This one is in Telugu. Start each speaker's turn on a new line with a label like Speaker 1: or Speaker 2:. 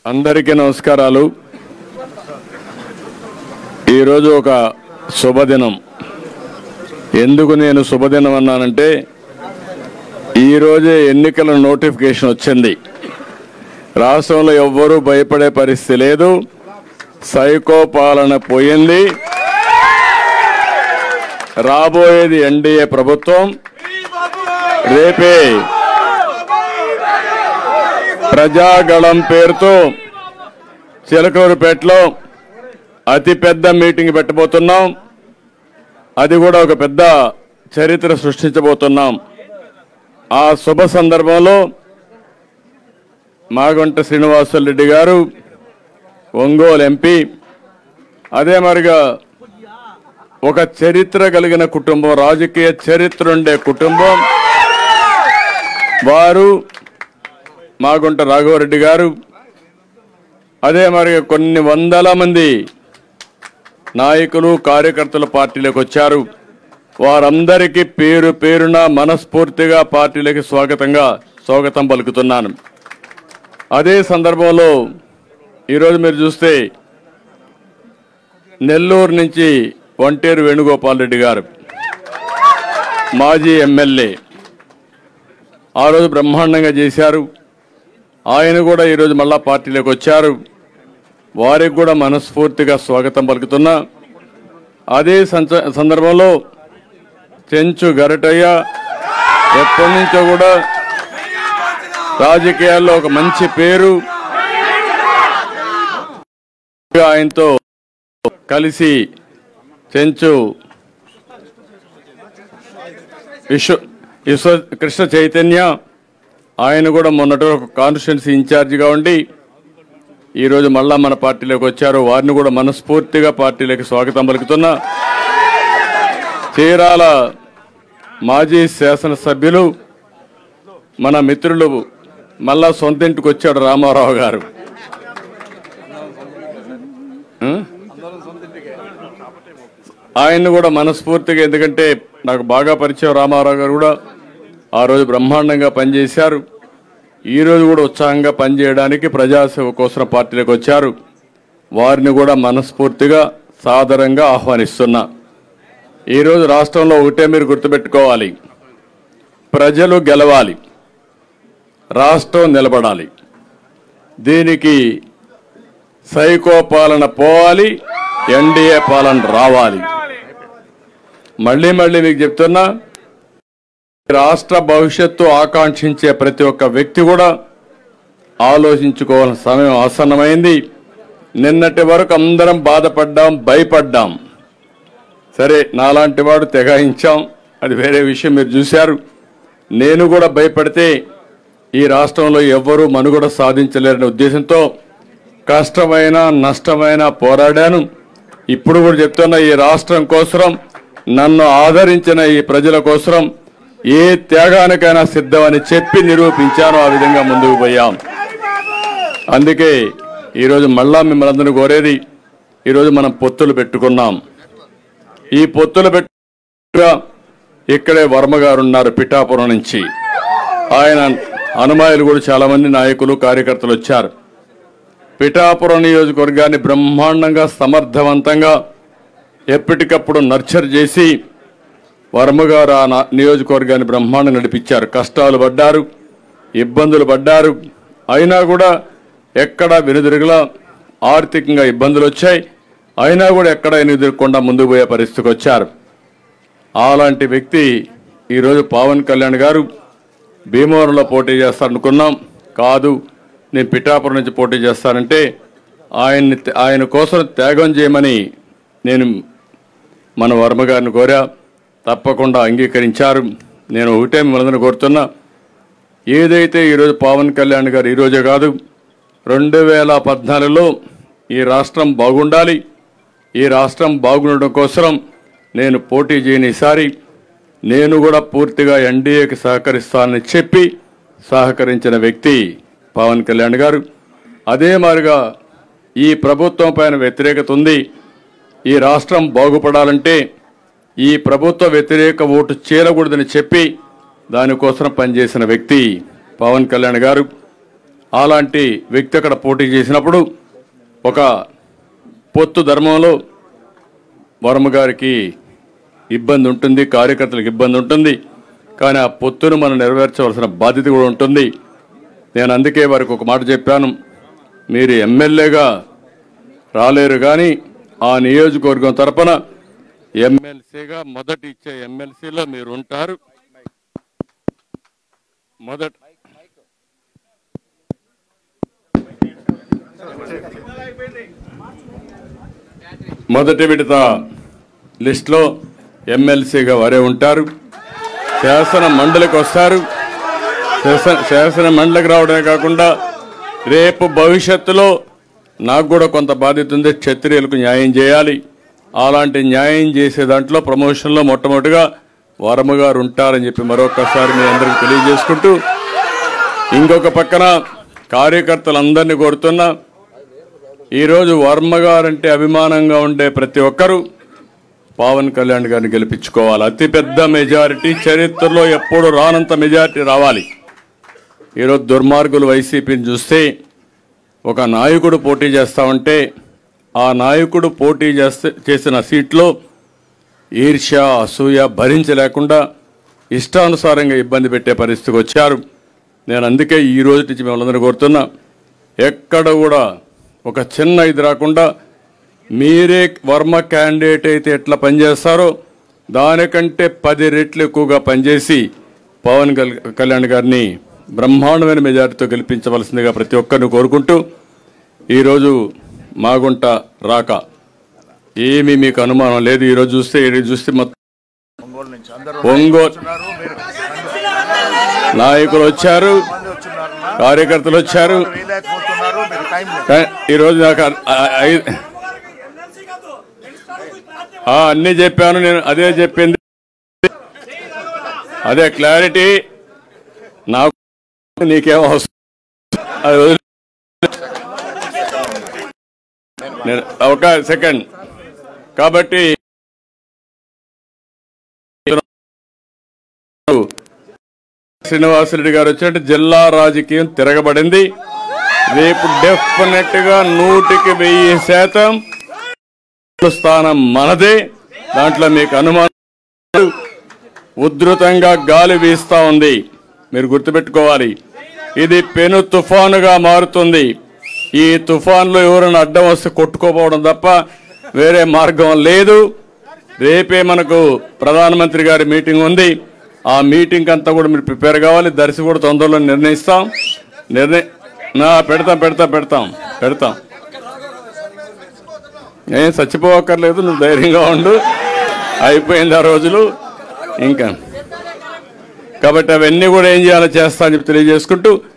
Speaker 1: అందరికీ నమస్కారాలు। ఈ రోజు ఒక శుభదినం। ఎందుకు నేను శుభదినం అన్నానంటే ఈ రోజే ఎన్నికల నోటిఫికేషన్ వచ్చింది। రాష్ట్రంలో ఎవ్వరూ భయపడే పరిస్థితి లేదు। సైకో పాలన పోయింది। రాబోయేది ఎన్డీఏ ప్రభుత్వం। రేపే ప్రజాగళం పేరుతో చిలకలూరుపేటలో అతి పెద్ద మీటింగ్ పెట్టబోతున్నాం। అది కూడా ఒక పెద్ద చరిత్ర సృష్టించబోతున్నాం। ఆ శుభ సందర్భంలో మాగుంట శ్రీనివాసరెడ్డి గారు ఒంగోలు ఎంపీ, అదే మరిగా ఒక చరిత్ర కలిగిన కుటుంబం, రాజకీయ చరిత్ర ఉండే కుటుంబం వారు మాగుంట రాఘవరెడ్డి గారు, అదే మరి కొన్ని వందల మంది నాయకులు కార్యకర్తలు పార్టీలోకి వచ్చారు। వారందరికీ పేరు పేరున మనస్ఫూర్తిగా పార్టీలోకి స్వాగతం పలుకుతున్నాను। అదే సందర్భంలో ఈరోజు మీరు చూస్తే నెల్లూరు నుంచి వంటేరు వేణుగోపాల్ రెడ్డి గారు మాజీ ఎమ్మెల్యే ఆ రోజు బ్రహ్మాండంగా చేశారు। ఆయన కూడా ఈరోజు మళ్ళా పార్టీలోకి వచ్చారు। వారికి కూడా మనస్ఫూర్తిగా స్వాగతం పలుకుతున్నా। అదే సందర్భంలో చెంచు గరటయ్య ఎప్పటి నుంచో కూడా రాజకీయాల్లో ఒక మంచి పేరు, ఆయనతో కలిసి చెంచు కృష్ణ చైతన్య ఆయన కూడా మొన్నటి ఒక కాన్స్టిట్యున్సీ ఇన్ఛార్జిగా ఉండి ఈరోజు మళ్ళా మన పార్టీలోకి వచ్చారు। వారిని కూడా మనస్ఫూర్తిగా పార్టీలోకి స్వాగతం పలుకుతున్నా। చీరాల మాజీ శాసనసభ్యులు మన మిత్రులు మళ్ళా సొంత ఇంటికి వచ్చాడు రామారావు గారు। ఆయన్ని కూడా మనస్ఫూర్తిగా, ఎందుకంటే నాకు బాగా పరిచయం రామారావు గారు కూడా ఆ రోజు బ్రహ్మాండంగా పనిచేశారు। ఈ రోజు కూడా ఉత్సాహంగా పనిచేయడానికి ప్రజాసేవ కోసం పార్టీలోకి వచ్చారు। వారిని కూడా మనస్ఫూర్తిగా సాదరంగా ఆహ్వానిస్తున్నా। ఈరోజు రాష్ట్రంలో ఒకటే మీరు గుర్తుపెట్టుకోవాలి, ప్రజలు గెలవాలి, రాష్ట్రం నిలబడాలి। దీనికి సైకో పాలన పోవాలి, ఎన్డీఏ పాలన రావాలి। మళ్ళీ మీకు చెప్తున్నా, రాష్ట్ర భవిష్యత్తు ఆకాంక్షించే ప్రతి ఒక్క వ్యక్తి కూడా ఆలోచించుకోవాల్సిన సమయం ఆసన్నమైంది। నిన్నటి వరకు అందరం బాధపడ్డాం, భయపడ్డాం। సరే, నాలాంటి వాడు తెగాయించాం, అది వేరే విషయం, మీరు చూశారు। నేను కూడా భయపడితే ఈ రాష్ట్రంలో ఎవ్వరూ మనుగడ సాధించలేరనే ఉద్దేశంతో కష్టమైన నష్టమైన పోరాడాను। ఇప్పుడు కూడా చెప్తున్నా, ఈ రాష్ట్రం కోసం నన్ను ఆదరించిన ఈ ప్రజల కోసం ఏ త్యాగానికైనా సిద్ధమని చెప్పి నిరూపించాను। ఆ విధంగా ముందుకు పోయాం। అందుకే ఈరోజు మళ్ళా మిమ్మల్ని అందరూ కోరేది, ఈరోజు మనం పొత్తులు పెట్టుకున్నాం। ఈ పొత్తులు ఇక్కడే వర్మ గారు ఉన్నారు పిఠాపురం నుంచి, ఆయన అనుమాయులు కూడా చాలా మంది నాయకులు కార్యకర్తలు వచ్చారు। పిఠాపురం నియోజకవర్గాన్ని బ్రహ్మాండంగా సమర్థవంతంగా ఎప్పటికప్పుడు నర్చర్ చేసి వర్మగారు ఆ నియోజకవర్గాన్ని బ్రహ్మాండంగా నడిపించారు। కష్టాలు పడ్డారు, ఇబ్బందులు పడ్డారు, అయినా కూడా ఎక్కడ వెనుదిరగలా, ఆర్థికంగా ఇబ్బందులు వచ్చాయి, అయినా కూడా ఎక్కడ వెనుదిరగకుండా ముందుకు పోయే పరిస్థితికి వచ్చారు। అలాంటి వ్యక్తి ఈరోజు పవన్ కళ్యాణ్ గారు భీమవరంలో పోటీ చేస్తారనుకున్నాం, కాదు నేను పిఠాపురం నుంచి పోటీ చేస్తానంటే ఆయన కోసం త్యాగం చేయమని నేను మన వర్మ గారిని కోరా, తప్పకుండా అంగీకరించారు। నేను ఒకటే మిమ్మల్ని కోరుతున్నా, ఏదైతే ఈరోజు పవన్ కళ్యాణ్ గారు ఈరోజే కాదు 2014లో ఈ రాష్ట్రం బాగుండాలి, ఈ రాష్ట్రం బాగుండడం కోసం నేను పోటీ చేయని ఈసారి నేను కూడా పూర్తిగా ఎన్డీఏకి సహకరిస్తానని చెప్పి సహకరించిన వ్యక్తి పవన్ కళ్యాణ్ గారు। అదే మాదిరిగా ఈ ప్రభుత్వం పైన వ్యతిరేకత ఉంది, ఈ రాష్ట్రం బాగుపడాలంటే ఈ ప్రభుత్వ వ్యతిరేక ఓటు చేరకూడదని చెప్పి దానికోసం పనిచేసిన వ్యక్తి పవన్ కళ్యాణ్ గారు। అలాంటి వ్యక్తి అక్కడ పోటీ చేసినప్పుడు ఒక పొత్తు ధర్మంలో వర్మ గారికి ఇబ్బంది ఉంటుంది, కార్యకర్తలకు ఇబ్బంది ఉంటుంది. కానీ ఆ పొత్తును మనం నెరవేర్చవలసిన బాధ్యత కూడా ఉంటుంది. నేను అందుకే వారికి ఒక మాట చెప్పాను, మీరు ఎమ్మెల్యేగా రాలేరు కానీ ఆ నియోజకవర్గం తరపున ఎమ్మెల్సీగా మొదటి ఇచ్చే ఎమ్మెల్సీలో మీరు ఉంటారు. మొదటి విడత లిస్టులో ఎమ్మెల్సీగా వారే ఉంటారు. శాసన మండలికి వస్తారు. శాసన మండలికి రావడమే కాకుండా రేపు భవిష్యత్తులో నాకు కూడా కొంత బాధ్యత ఉంది, క్షత్రియులకు న్యాయం చేయాలి. అలాంటి న్యాయం చేసే దాంట్లో ప్రమోషన్లో మొట్టమొదటిగా వర్మ గారు ఉంటారని చెప్పి మరొకసారి మీ అందరికీ తెలియజేసుకుంటూ, ఇంకొక పక్కన కార్యకర్తలందరినీ కోరుతున్నా, ఈరోజు వర్మ గారంటే అభిమానంగా ఉండే ప్రతి ఒక్కరూ పవన్ కళ్యాణ్ గారిని గెలిపించుకోవాలి. అతిపెద్ద మెజారిటీ, చరిత్రలో ఎప్పుడు రానంత మెజారిటీ రావాలి. ఈరోజు దుర్మార్గులు వైసీపీని చూస్తే ఒక నాయకుడు పోటీ చేస్తా ఉంటే ఆ నాయకుడు పోటీ చేసిన సీట్లో ఈర్ష్య, అసూయ భరించలేకుండా ఇష్టానుసారంగా ఇబ్బంది పెట్టే పరిస్థితికి వచ్చారు. నేను అందుకే ఈ రోజు నుంచి మిమ్మల్ని కోరుతున్నా, ఎక్కడ కూడా ఒక చిన్న ఇది రాకుండా మీరే వర్మ క్యాండిడేట్ అయితే ఎట్లా పనిచేస్తారో దానికంటే 10 రెట్లు ఎక్కువగా పనిచేసి పవన్ కళ్యాణ్ గారిని బ్రహ్మాండమైన మెజారిటీతో గెలిపించవలసిందిగా ప్రతి ఒక్కరిని కోరుకుంటూ, ఈరోజు మాగుంట రాక ఏమీ మీకు అనుమానం లేదు. ఈరోజు చూస్తే మొత్తం ఒంగోలు నాయకులు వచ్చారు, కార్యకర్తలు వచ్చారు. ఈరోజు నాకు అన్నీ చెప్పాను, నేను అదే చెప్పింది, అదే క్లారిటీ. నాకు నీకేమో ఒక సెకండ్. కాబట్టి శ్రీనివాసరెడ్డి గారు వచ్చినట్టు జిల్లా రాజకీయం తిరగబడింది. రేపు డెఫినెట్ గా 100% స్థానం మనదే, దాంట్లో మీకు అనుమానం. ఉధృతంగా గాలి వీస్తా ఉంది, మీరు గుర్తుపెట్టుకోవాలి. ఇది పెను తుఫానుగా మారుతుంది. ఈ తుఫాన్లో ఎవరైనా అడ్డం వస్తే కొట్టుకోపోవడం తప్ప వేరే మార్గం లేదు. రేపే మనకు ప్రధానమంత్రి గారి మీటింగ్ ఉంది. ఆ మీటింగ్ అంతా కూడా మీరు ప్రిపేర్ కావాలి. దర్శి కూడా తొందరలో నిర్ణయిస్తాం. పెడతాం. ఏం చచ్చిపోవక్కర్లేదు, నువ్వు ధైర్యంగా ఉండు, అయిపోయింది ఆ రోజులు ఇంకా. కాబట్టి అవన్నీ కూడా ఏం చేయాలో చేస్తా అని చెప్పి తెలియజేసుకుంటూ